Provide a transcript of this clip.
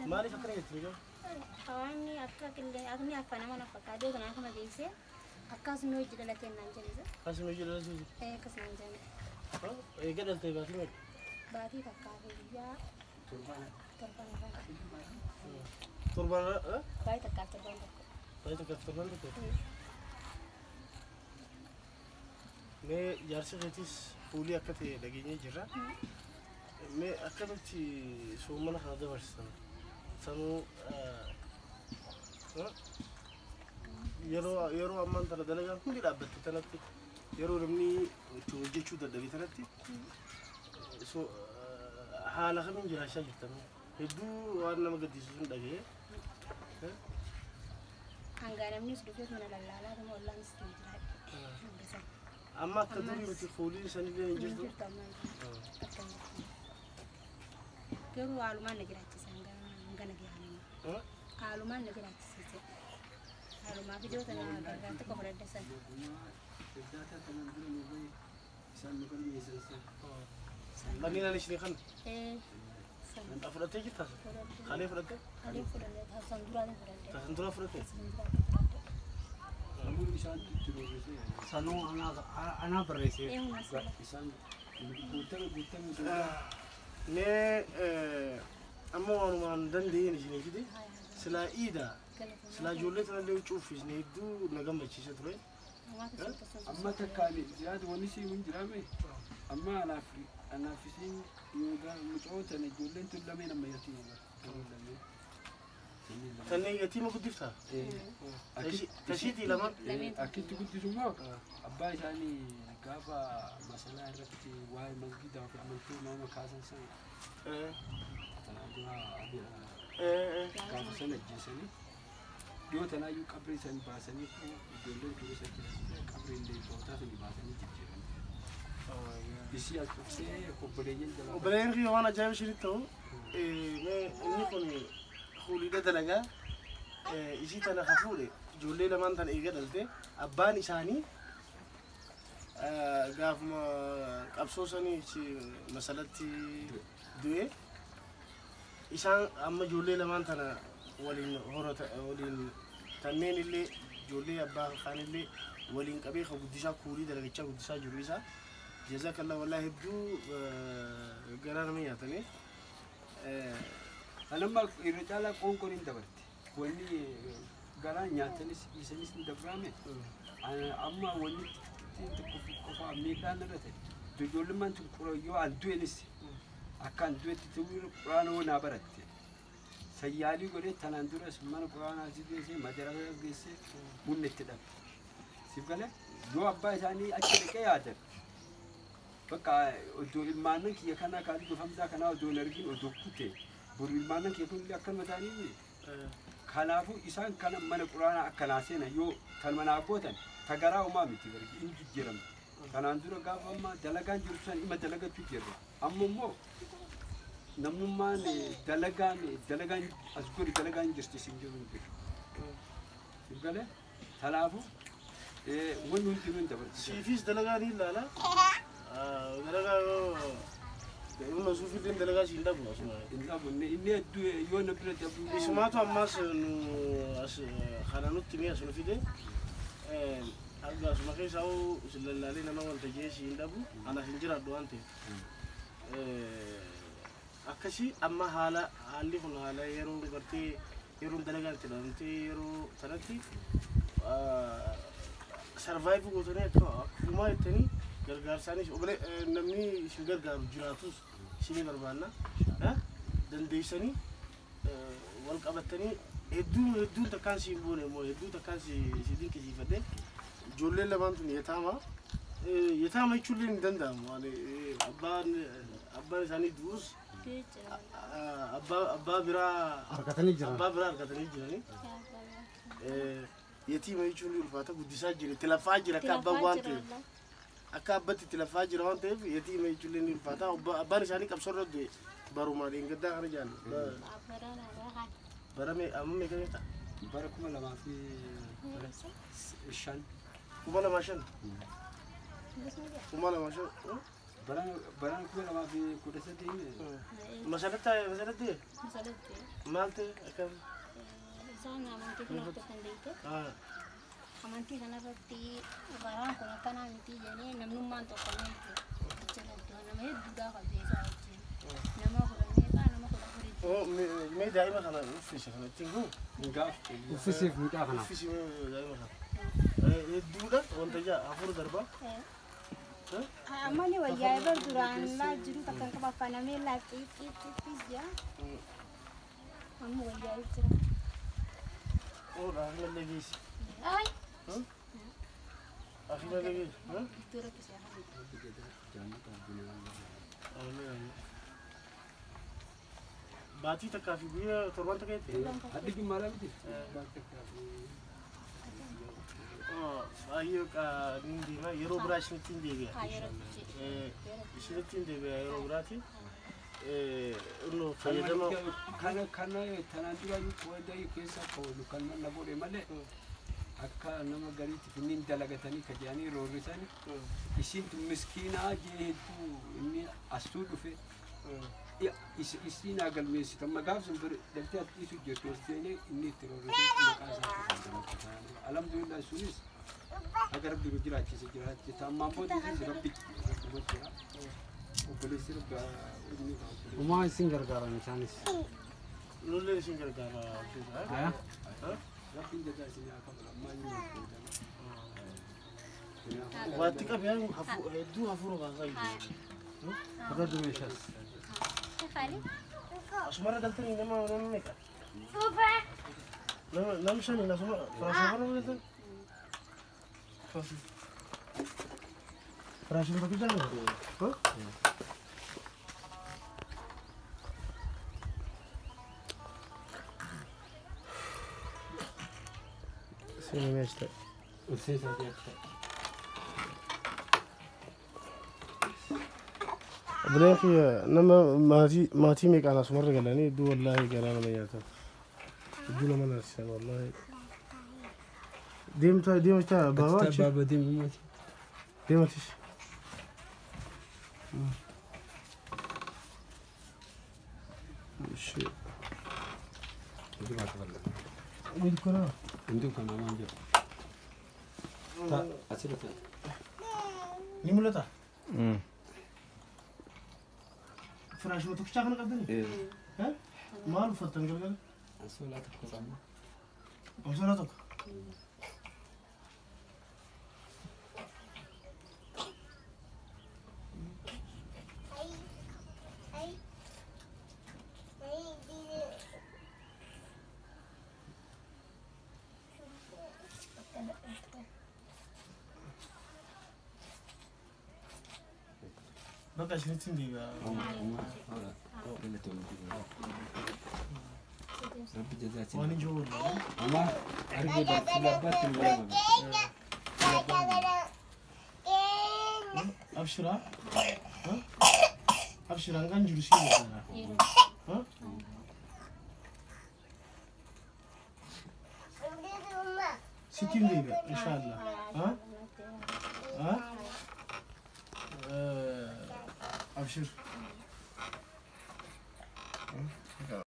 مالي فكرة يترجع أواني أكاك اللي أغني أفنى ما نفكر ده كنا كم جيسة أكاس نوجي دلتين نانجليزة كاس نوجي دلتين إيه كاس نانجلي إيه كده دلتين باتي تكابي يا تربان باي تكاب تربان मैं जर्सी खेतीस पूली अक्कते लगी नहीं जरा मैं अक्कते सोमन खादा वर्षन सनु yeroo ammaan tana dalagaan hundi dhaabatte tanatti yeroo namni itti hojjechuu dadhabe tanatti so haala kamiin jiraachaa jirtan hedduu waan nama gaddisiisu dhaga'ee hanga namni dhufee mana lallaalaa kuma ollaan sitti jira amma akka durii miti fuulii sanillee hin jirtu garuu haalumaan na jiraachisan gana gahanima haalumaan na jiraachisiise haalumaa fidoo tana gargaarti qofa daddasan banneen ani ishee kan fudhattee jirta halee fudhattee taasisan duraatiin fudhattee taasisan duraa fudhattee Sanu anak berisi. Ne amma wanumaan dandeenye isin fide sila ida sila ijoollee tana illee cuuffisne hedduu na gammachiise ture. Amma takkaani yaada wanni si hin jiraame amma anaaf isin yookaan mucoota ijoolleen tun lameen amma yatiima Tanne yatiima guddiftaa? Tashiitii lama? Akkitti guddisummoo abbaa isaanii gaafa masalaa irratti waa'ee masgiidaa fi amantii nama kaasan sana gaafa sana ajjeesanii dhiyoo tanaayyuu qabri isaanii baasanii ijoolleen keessa qabri illee bootaa fi baasanii jijjiiranii isii as dhuftee obboleeyyan jalaa obboleeyyan kiyya waan ajaa'iba ishinitti ta'u inni kun fuulidha dalagaa isii tana hafuudhe ijoollee lamaan tana eega dhalte abbaan isaanii gaafuma qabsoo sanii masalatti du'e isaan amma ijoollee lamaan tana waliin horata waliin kanneen illee ijoollee abbaa kaan illee waliin qabee ka guddisaa kuulii dalagachaa guddisaa jiru isaa jazakallah wallahi hedduu garaa nama nyaatanii Anamma irra caalaa qoonqoon hin dabarte wanni garaa nyaatanis isanis hin dabrame amma wanni qofa miidhaan irra ta'e ijoollimmaan tun yoo an du'enis akka an du'etti ta'uu quraana wanaa baratte sayyaalii godhee tanaan duras mana quraanaa si geessee madarasa geessee bunna itti dhabe siif galee yoo abbaa isaanii achi dhaqee yaadan bakka oddoo ilmaannan kiyya kanaa kaadii gofamsaa kanaa oddoo hin argin oddoo kutee Burilmanan kiyya kun akka mataanii kanaafu isaan kana mana quraanaa akkanaa seena yoo kan manaa gootan tagaraa uumaa miti bargi hin jijjiiramu. Kanaan dura gaafa amma dalagaan jiru san ima dalagatu jirra. Amma immoo namummaan dalagaan as godhi dalagaan jirti isin jiru hin jiru. Sibgalee kanaafu wanni hundi nun dabarti. Siifis dalagaan hin laala. Dalagaa Uno sufi din dalaga si indabu asuma. Indabu inni eddu yoo na bira dabu. Isumatu ammas nu as khananut timi asuna fide. Aga asuma kai sawu sillalale nama wanta je si indabu ana hinjira do ante. Akasi amma halli kun hala yero garti yero dalaga tilante yero tanati survive gotone to kuma itani gargaarsaani obole namni isin gargaaru jiraatus isin barbaanna dandeessanii wal qabatanii hedduun takkaan siin boone immoo hedduu takkaan si dinqisiifadhe ijoolleen lamaan tun yataama jechuun hin danda'amu abbaan isaanii du'us abbaa biraa argatanii jiranii yatiima jechuun ulfaata guddisaa jira itti lafaa jira akka abbaan waan ta'eef akka abbatti itti lafaa jira waan ta'eef yatiima jechuun ni ulfaata abbaan isaanii qabsorra du'e barumaa dheengaddaa kana jaallu barame amma meeqa meeqa bara 2005 2005 وما أنا ما شو بران كبير ما في كودسة دي مسألة دي مالتي أكم Sana amantii kana hojjetan beekte amantii kanarratti baraan kun akkanaa miti jedhee namnummaan tokko namatti nama hedduu gaafa beekaa wajjin nama kudhan nama kudha مي دائما خلاص وفيش خلاص تيجو وفيسيف ميدا خنا وفيش دائما خلاص الدولة وانت جا أفور ضربة amani wayyaa bar duraan maal jiru takkan qabafanamee laaqii jira amma wayyaa jira أو أخي ما لقيش ay أخي ما لقيش ها dura kisa باتي تكافي بيا تروان تكيتي هديك مالا بدي أيوة كنندي ما يرو براش نتين دي بيا شنتين دي بيا يرو براتي إنه فيدما كان تنادوا يقودوا كيسا كولو كان نقول ماله أكا نما قريت فينين دلقتني كجاني روريتني إسنت مسكينة جهتو إني أسود في إسينا قال ميسي تما قابس بر دلتي أتيسو جتو سيني إني تروريتني مكاسا الحمد لله سونيس أقرب برجلات سجلات تمام بود ربي وبوليس ربا وما سينجر قارن شانس لولا سينجر كارا ها ربي جدا سيني أكمل ما يمكن واتك بيا هفو هدو هفورو غاي هذا دويشاس خالي أسمر قلتني لما نمك لا مشاني لا سمر فراشة قلتني فراشة بكجاني ها سيني ماشي وسيسا دي بلاكي نما ماتي ميك أنا سمر قلني دو والله قلنا ما ياتا دولا ما نسيان والله ديمتا بابا بابا دي مماتي ديمتش شو دي ما تبلغ ويدكنا عندك أنا ما عندي تا أصير تا نيمولتا فراش ما تكشف أنا قدني ها ما الفتن قلنا أصلا تكسر أمسوناتك بقى شنو دي بقى ربي جزاك وانا جوا أما أرجع بتلبات الغرام أبشرا ها أبشرا كان جلسي ها ستين دقيقة إن شاء الله ها أبشر